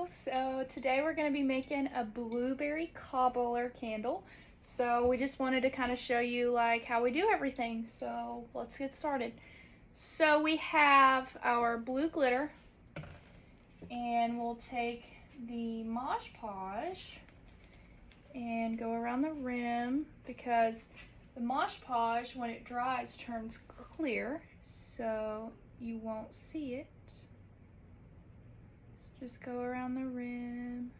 Hello, so today we're going to be making a blueberry cobbler candle. So we just wanted to kind of show you like how we do everything. So let's get started. So we have our blue glitter, and we'll take the Mod Podge and go around the rim, because the Mod Podge, when it dries, turns clear, so you won't see it. Just go around the rim.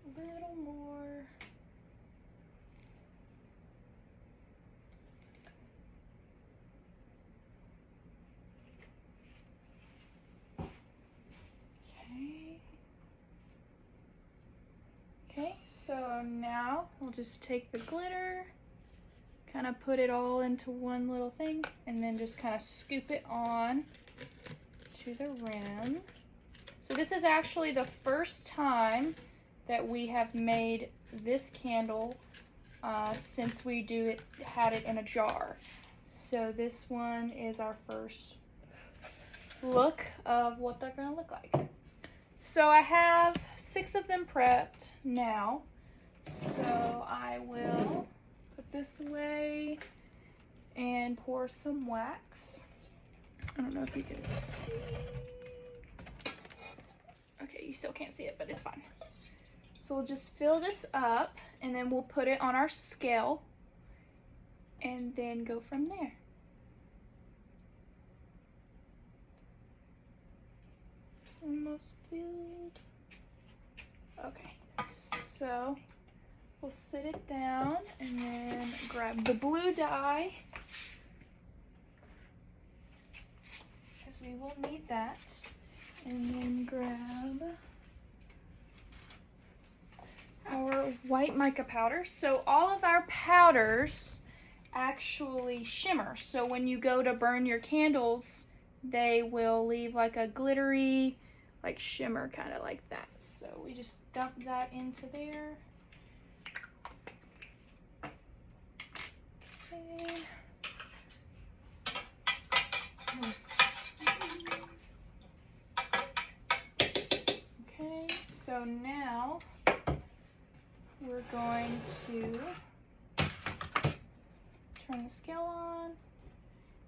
A little more. Okay, so now we'll just take the glitter, kind of put it all into one little thing, and then just kind of scoop it on to the rim. So this is actually the first time that we have made this candle since we had it in a jar. So this one is our first look of what they're gonna look like. So I have 6 of them prepped now. So I will put this away and pour some wax. I don't know if you can see. Okay, you still can't see it, but it's fine. So we'll just fill this up, and then we'll put it on our scale and then go from there. Almost filled. Okay, so we'll sit it down and then grab the blue dye, because we will need that, and then grab our white mica powder. So all of our powders actually shimmer, so when you go to burn your candles, they will leave like a glittery, like shimmer, kind of like that. So we just dump that into there. Okay. Okay, so now we're going to turn the scale on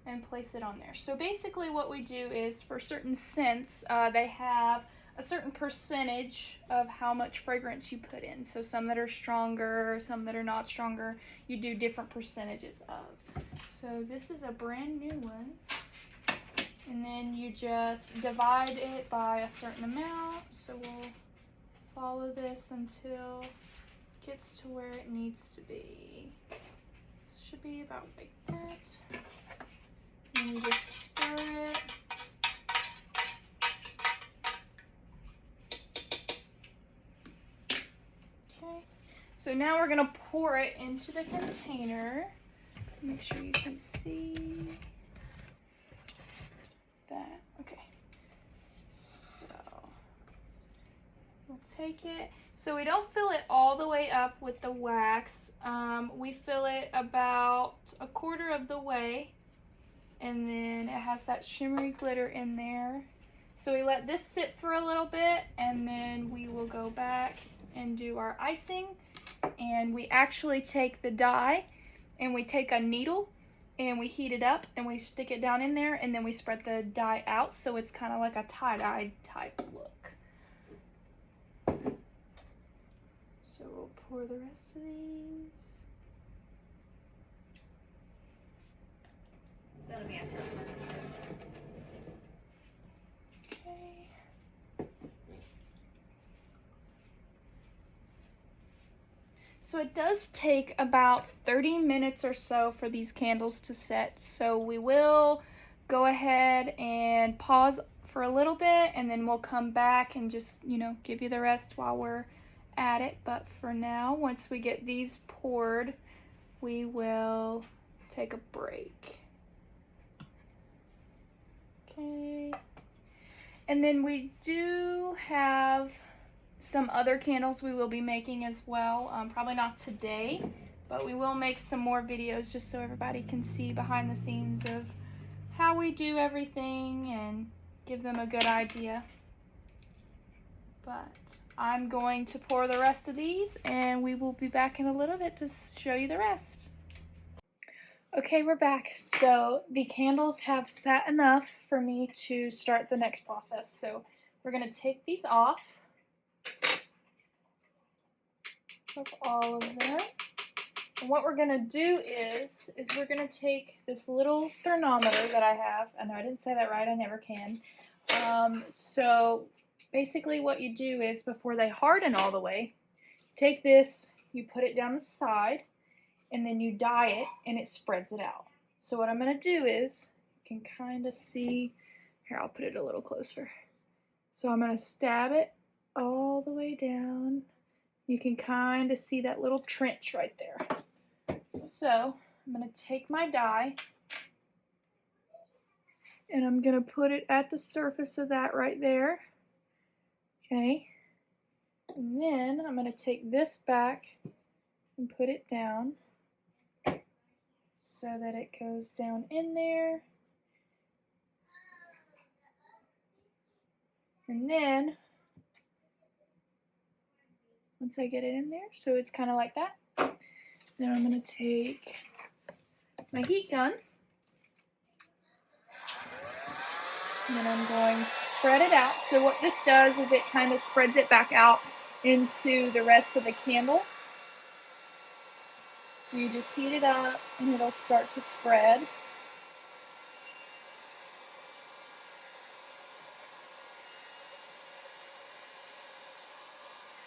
and place it on there. So basically what we do is, for certain scents, they have a certain percentage of how much fragrance you put in. So some that are stronger, some that are not stronger, you do different percentages of. So this is a brand new one. And then you just divide it by a certain amount. So we'll follow this until it gets to where it needs to be. Should be about like that. And you just stir it. Okay, so now we're gonna pour it into the container. Make sure you can see that. Okay, so we'll take it. So we don't fill it all the way up with the wax. We fill it about 1/4 of the way, and then it has that shimmery glitter in there. So we let this sit for a little bit, and then we will go back and do our icing. And we actually take the dye, and we take a needle, and we heat it up, and we stick it down in there, and then we spread the dye out, so it's kind of like a tie-dye type look. So we'll pour the rest of these. Okay. So it does take about 30 minutes or so for these candles to set. So we will go ahead and pause for a little bit, and then we'll come back and just, give you the rest while we're at it. But for now, once we get these poured, we will take a break. Okay. And then we do have some other candles we will be making as well. Probably not today, but we will make some more videos just so everybody can see behind the scenes of how we do everything and give them a good idea. But I'm going to pour the rest of these and we will be back in a little bit to show you the rest. Okay, we're back. So the candles have sat enough for me to start the next process. So we're going to take these off of all of them. And what we're going to do is we're going to take this little thermometer that I have. I know I didn't say that right. I never can. So basically what you do is before they harden all the way, take this, you put it down the side, and then you dye it and it spreads it out. So what I'm going to do is, you can kind of see, here I'll put it a little closer. So I'm going to stab it all the way down. You can kind of see that little trench right there. So I'm going to take my dye and I'm going to put it at the surface of that right there. Okay. And then I'm going to take this back and put it down so that it goes down in there. And then, once I get it in there, so it's kind of like that, then I'm going to take my heat gun, and then I'm going to spread it out. So what this does is it kind of spreads it back out into the rest of the candle. So you just heat it up and it'll start to spread.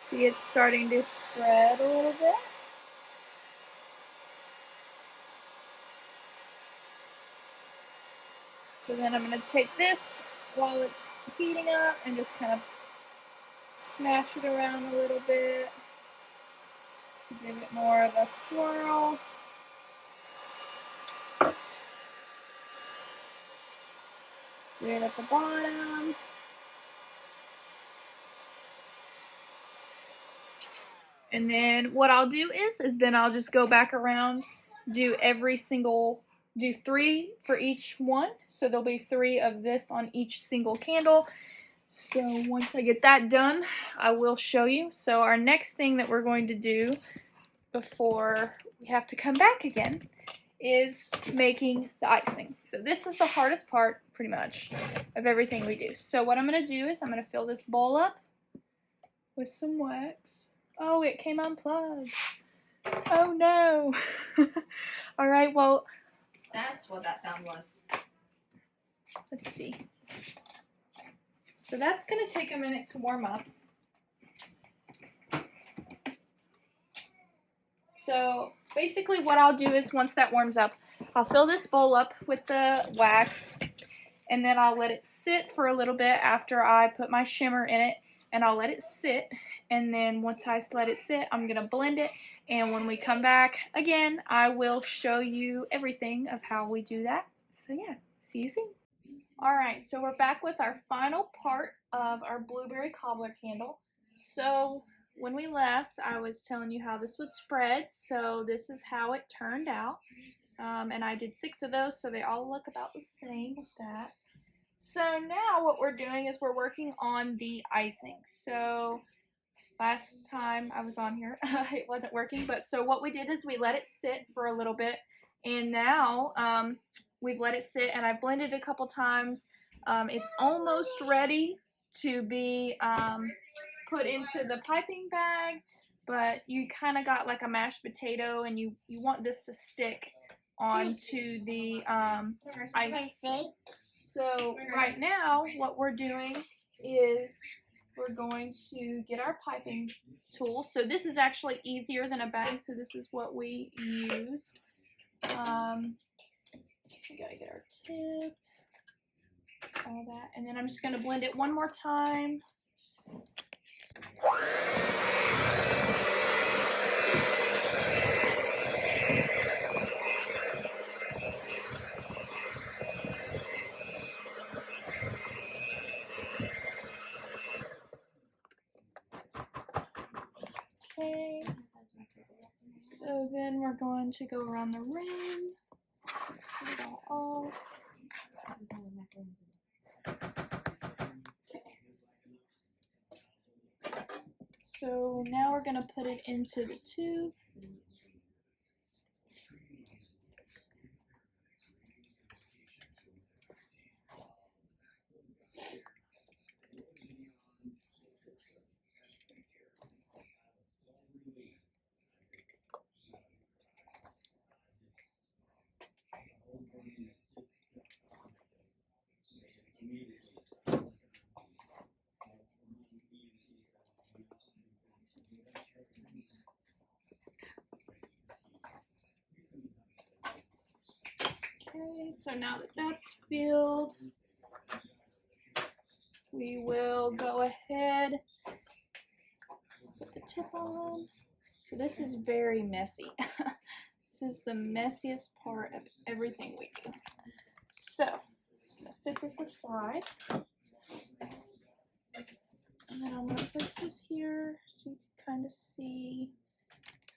See, it's starting to spread a little bit. So then I'm going to take this while it's heating up and just kind of smash it around a little bit to give it more of a swirl. Do it at the bottom. And then what I'll do is then I'll just go back around, do 3 for each one. So there'll be 3 of this on each single candle. So once I get that done, I will show you. So our next thing that we're going to do before we have to come back again is making the icing. So this is the hardest part, pretty much, of everything we do. So what I'm going to do is I'm going to fill this bowl up with some wax. Oh, it came unplugged. Oh no. All right, well. That's what that sound was. Let's see. So that's going to take a minute to warm up. So basically what I'll do is once that warms up, I'll fill this bowl up with the wax and then I'll let it sit for a little bit after I put my shimmer in it, and I'll let it sit, and then once I let it sit, I'm going to blend it, and when we come back again, I will show you everything of how we do that. So yeah, see you soon. Alright, so we're back with our final part of our blueberry cobbler candle. So when we left, I was telling you how this would spread, so this is how it turned out. And I did 6 of those, so they all look about the same with that. So now what we're doing is we're working on the icing. So last time I was on here, it wasn't working, but so what we did is we let it sit for a little bit, and now we've let it sit, and I blended a couple times. It's almost ready to be put into the piping bag, but you kind of got like a mashed potato, and you want this to stick onto the icing. So right now what we're doing is we're going to get our piping tool. So this is actually easier than a bag, so this is what we use. We gotta get our tip, all that, and then I'm just gonna blend it one more time. Okay, so then we're we're going to go around the rim. Put it all off. Okay. So now we're going to put it into the tube. Okay, so now that that's filled, we will go ahead, put the tip on. So this is very messy. This is the messiest part of everything we do. So I'm gonna set this aside. And then I'm gonna place this here so you can kind of see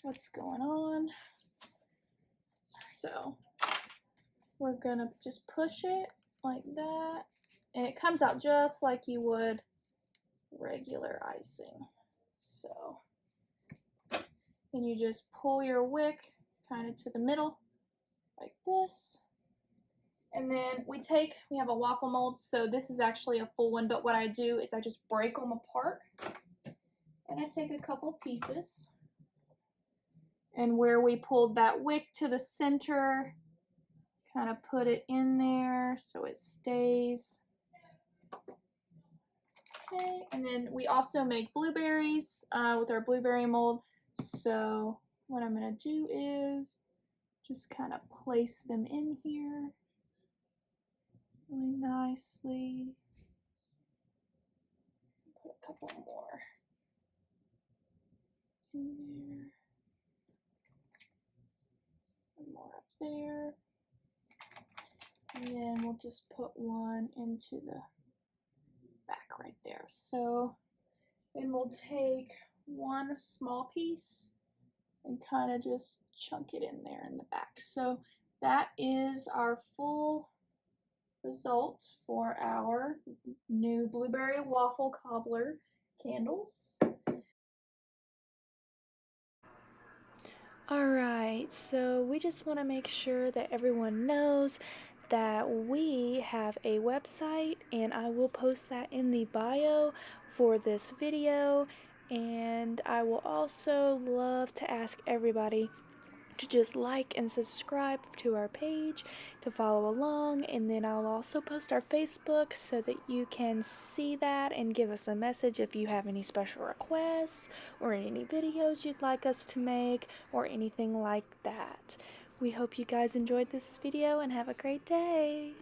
what's going on. So we're gonna just push it like that, and it comes out just like you would regular icing. So then you just pull your wick kind of to the middle like this. And then we have a waffle mold, so this is actually a full one, but what I do is I just break them apart. And I take a couple pieces. And where we pulled that wick to the center, kind of put it in there so it stays. Okay, and then we also make blueberries with our blueberry mold. So what I'm going to do is just kind of place them in here really nicely. Put a couple more in there. One more up there. And then we'll just put one into the back right there. So then we'll take one small piece and kind of just chunk it in there in the back. So that is our full result for our new blueberry waffle cobbler candles. Alright, so we just want to make sure that everyone knows that we have a website, and I will post that in the bio for this video. And I will also love to ask everybody to just like and subscribe to our page to follow along, and then I'll also post our Facebook so that you can see that and give us a message if you have any special requests or any videos you'd like us to make or anything like that. We hope you guys enjoyed this video and have a great day.